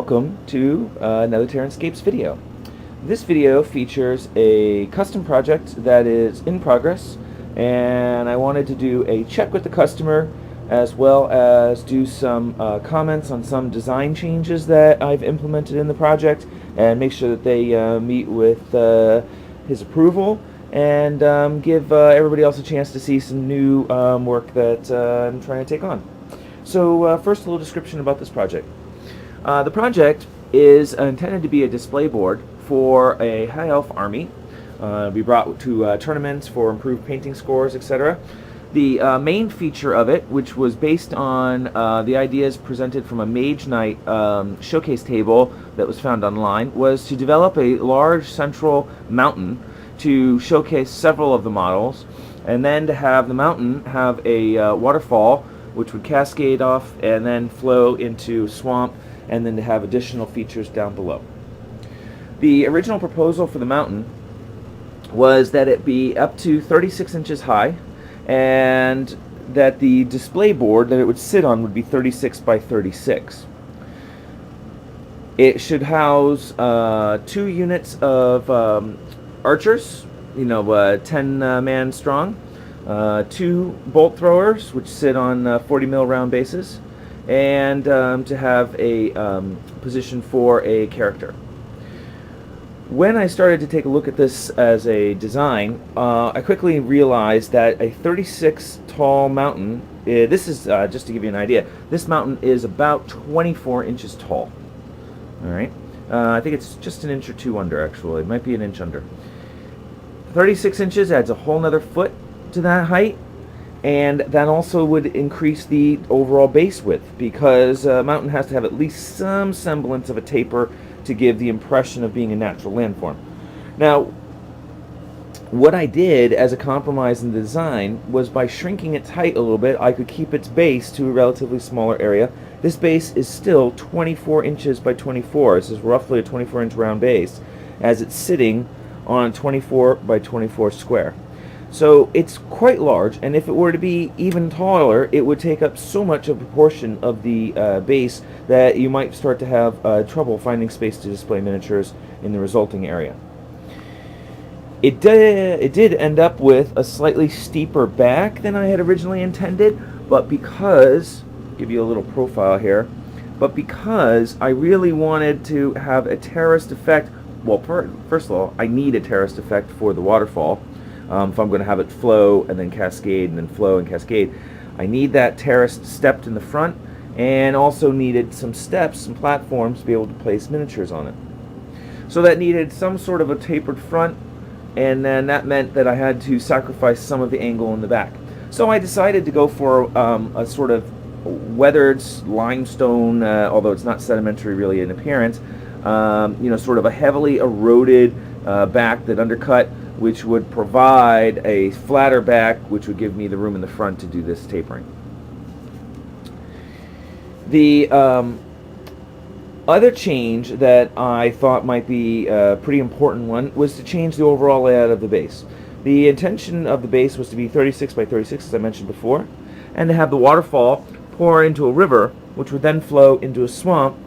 welcome to another TerranScapes video. This video features a custom project that is in progress, and I wanted to do a check with the customer as well as do some comments on some design changes that I've implemented in the project and make sure that they meet with his approval, and give everybody else a chance to see some new work that I'm trying to take on. So first, a little description about this project. The project is intended to be a display board for a high elf army. Be brought to tournaments for improved painting scores, etc. The main feature of it, which was based on the ideas presented from a Mage Knight showcase table that was found online, was to develop a large central mountain to showcase several of the models, and then to have the mountain have a waterfall which would cascade off and then flow into swamp, and then to have additional features down below. The original proposal for the mountain was that it be up to 36 inches high, and that the display board that it would sit on would be 36 by 36. It should house 2 units of archers, 10 man strong, 2 bolt throwers which sit on 40 mil round bases, and to have a position for a character. When I started to take a look at this as a design, I quickly realized that a 36 tall mountain, this is just to give you an idea, this mountain is about 24 inches tall. Alright, I think it's just an inch or 2 under, actually. It might be an inch under. 36 inches adds a whole nother foot to that height, and that also would increase the overall base width, because a mountain has to have at least some semblance of a taper to give the impression of being a natural landform. Now, what I did as a compromise in the design was, by shrinking its height a little bit, I could keep its base to a relatively smaller area. This base is still 24 inches by 24. This is roughly a 24-inch round base, as it's sitting on 24 by 24 square. So it's quite large, and if it were to be even taller, it would take up so much of a proportion of the base that you might start to have trouble finding space to display miniatures in the resulting area. It did end up with a slightly steeper back than I had originally intended, but because, give you a little profile here, but because I really wanted to have a terraced effect. Well, first of all, I need a terraced effect for the waterfall. If I'm going to have it flow and then cascade and then flow and cascade, I need that terraced stepped in the front, and also needed some steps, some platforms to be able to place miniatures on it. So that needed some sort of a tapered front, and then that meant that I had to sacrifice some of the angle in the back. So I decided to go for a sort of weathered limestone, although it's not sedimentary really in appearance, sort of a heavily eroded back that undercut, which would provide a flatter back, which would give me the room in the front to do this tapering. The other change that I thought might be a pretty important one was to change the overall layout of the base. The intention of the base was to be 36 by 36, as I mentioned before, and to have the waterfall pour into a river, which would then flow into a swamp,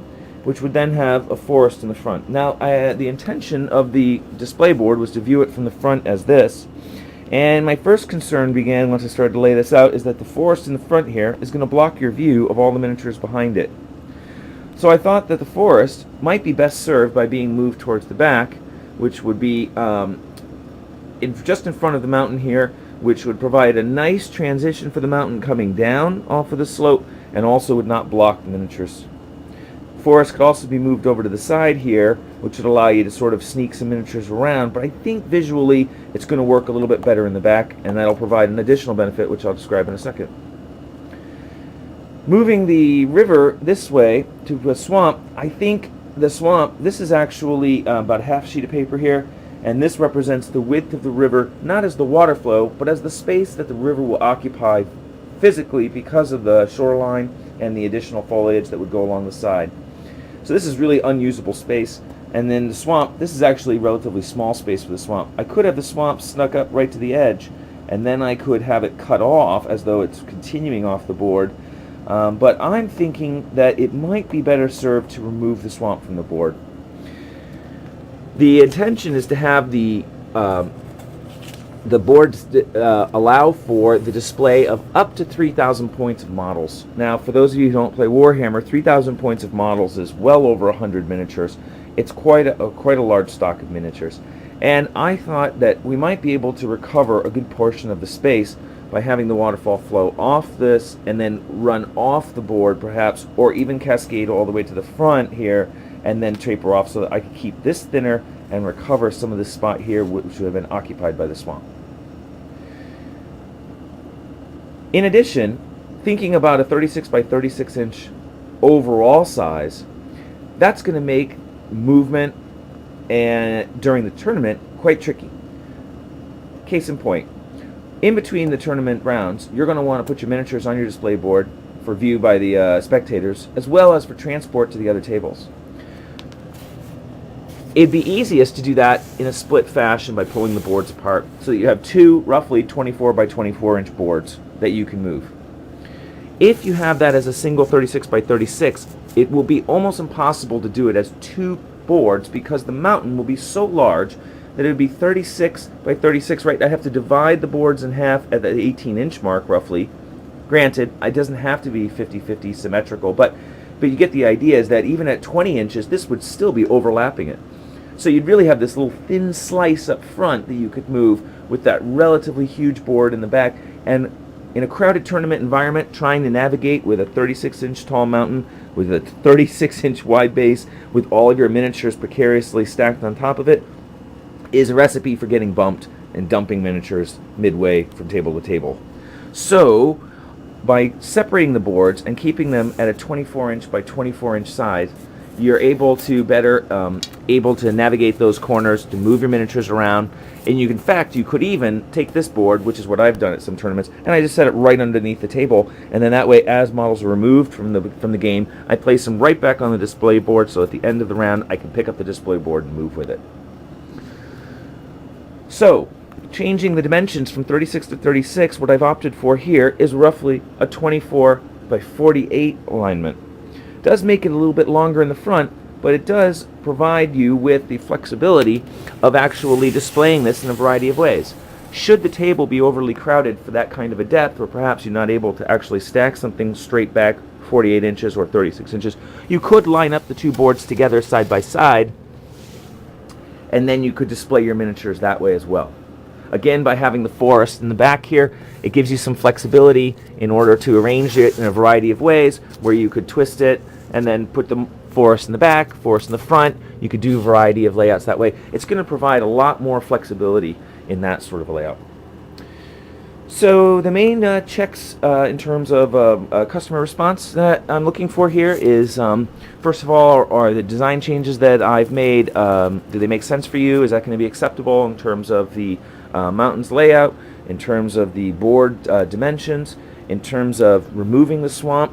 which would then have a forest in the front. Now, the intention of the display board was to view it from the front as this, and my first concern began once I started to lay this out, is that the forest in the front here is going to block your view of all the miniatures behind it. So I thought that the forest might be best served by being moved towards the back, which would be just in front of the mountain here, which would provide a nice transition for the mountain coming down off of the slope, and also would not block the miniatures. Forest could also be moved over to the side here, which would allow you to sort of sneak some miniatures around, but I think visually it's going to work a little bit better in the back, and that'll provide an additional benefit, which I'll describe in a second. Moving the river this way to a swamp, I think the swamp, this is actually about a half sheet of paper here, and this represents the width of the river, not as the water flow, but as the space that the river will occupy physically because of the shoreline and the additional foliage that would go along the side. So this is really unusable space. And then the swamp, this is actually relatively small space for the swamp. I could have the swamp snuck up right to the edge, and then I could have it cut off as though it's continuing off the board. But I'm thinking that it might be better served to remove the swamp from the board. The intention is to have the boards allow for the display of up to 3,000 points of models. Now, for those of you who don't play Warhammer, 3,000 points of models is well over 100 miniatures. It's quite a large stock of miniatures. And I thought that we might be able to recover a good portion of the space by having the waterfall flow off this and then run off the board perhaps, or even cascade all the way to the front here and then taper off, so that I could keep this thinner and recover some of this spot here which would have been occupied by the swamp. In addition, thinking about a 36 by 36 inch overall size, that's going to make movement and during the tournament quite tricky. Case in point, in between the tournament rounds, you're going to want to put your miniatures on your display board for view by the spectators, as well as for transport to the other tables. It'd be easiest to do that in a split fashion by pulling the boards apart, so that you have two roughly 24 by 24 inch boards that you can move. If you have that as a single 36 by 36, it will be almost impossible to do it as two boards, because the mountain will be so large that it would be 36 by 36, right? I have to divide the boards in half at the 18 inch mark roughly. Granted, it doesn't have to be 50-50 symmetrical, but you get the idea, is that even at 20 inches, this would still be overlapping it. So you'd really have this little thin slice up front that you could move with that relatively huge board in the back. And in a crowded tournament environment, trying to navigate with a 36 inch tall mountain with a 36 inch wide base with all of your miniatures precariously stacked on top of it is a recipe for getting bumped and dumping miniatures midway from table to table. So by separating the boards and keeping them at a 24 inch by 24 inch size, you're able to better able to navigate those corners, to move your miniatures around. And in fact, you could even take this board, which is what I've done at some tournaments, and I just set it right underneath the table, and then that way, as models are removed from the game, I place them right back on the display board, so at the end of the round I can pick up the display board and move with it. So, changing the dimensions from 36 to 36, what I've opted for here is roughly a 24 by 48 alignment. It does make it a little bit longer in the front, but it does provide you with the flexibility of actually displaying this in a variety of ways. Should the table be overly crowded for that kind of a depth, or perhaps you're not able to actually stack something straight back 48 inches or 36 inches, you could line up the two boards together side by side, and then you could display your miniatures that way as well. Again, by having the forest in the back here, it gives you some flexibility in order to arrange it in a variety of ways, where you could twist it and then put the forest in the back, forest in the front. You could do a variety of layouts that way. It's going to provide a lot more flexibility in that sort of a layout. So the main checks in terms of customer response that I'm looking for here is, first of all, are the design changes that I've made, do they make sense for you? Is that going to be acceptable in terms of the mountain's layout, in terms of the board dimensions, in terms of removing the swamp,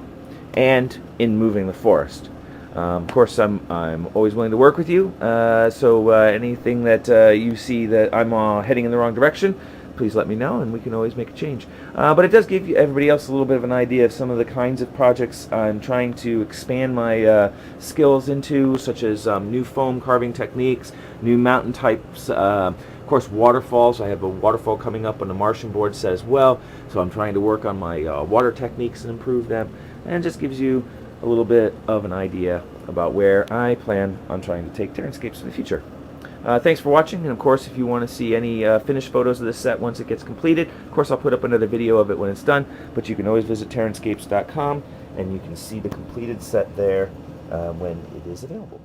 and in moving the forest? Of course, I'm always willing to work with you, so anything that you see that I'm heading in the wrong direction, please let me know, and we can always make a change. But it does give everybody else a little bit of an idea of some of the kinds of projects I'm trying to expand my skills into, such as new foam carving techniques, new mountain types, of course waterfalls. I have a waterfall coming up on the Martian board set as well, so I'm trying to work on my water techniques and improve them, and it just gives you a little bit of an idea about where I plan on trying to take TerranScapes in the future. Thanks for watching, and of course, if you want to see any finished photos of this set once it gets completed, of course I'll put up another video of it when it's done, but you can always visit TerranScapes.com and you can see the completed set there when it is available.